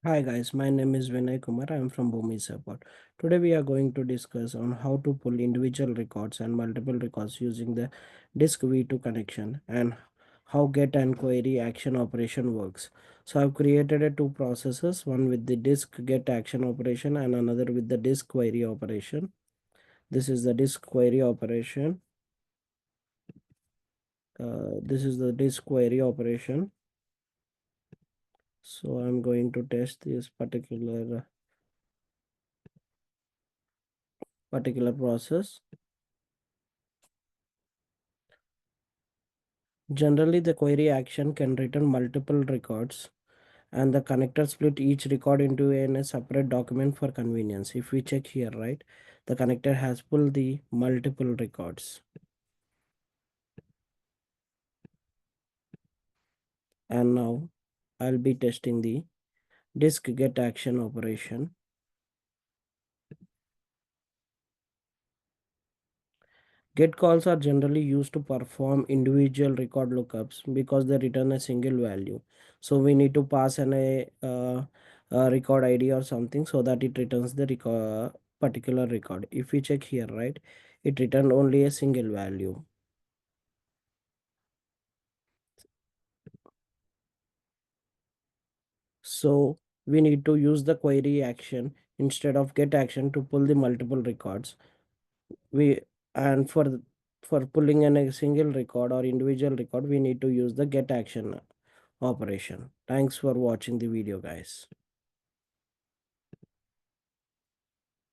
Hi guys, my name is Vinay Kumar. I am from Boomi support. Today we are going to discuss on how to pull individual records and multiple records using the disk V2 connection and how get and query action operation works. So I've created two processes, one with the disk get action operation and another with the disk query operation. This is the disk query operation. This is the disk query operation. So I'm going to test this particular process. Generally, the query action can return multiple records and the connector split each record into a separate document for convenience. If we check here, right, the connector has pulled the multiple records. And now I'll be testing the disk get action operation. Get calls are generally used to perform individual record lookups because they return a single value. So we need to pass a record ID or something so that it returns the particular record. If we check here, right, it returned only a single value. So we need to use the query action instead of get action to pull the multiple records. We and for pulling in a single record or individual record, we need to use the get action operation. Thanks for watching the video, guys.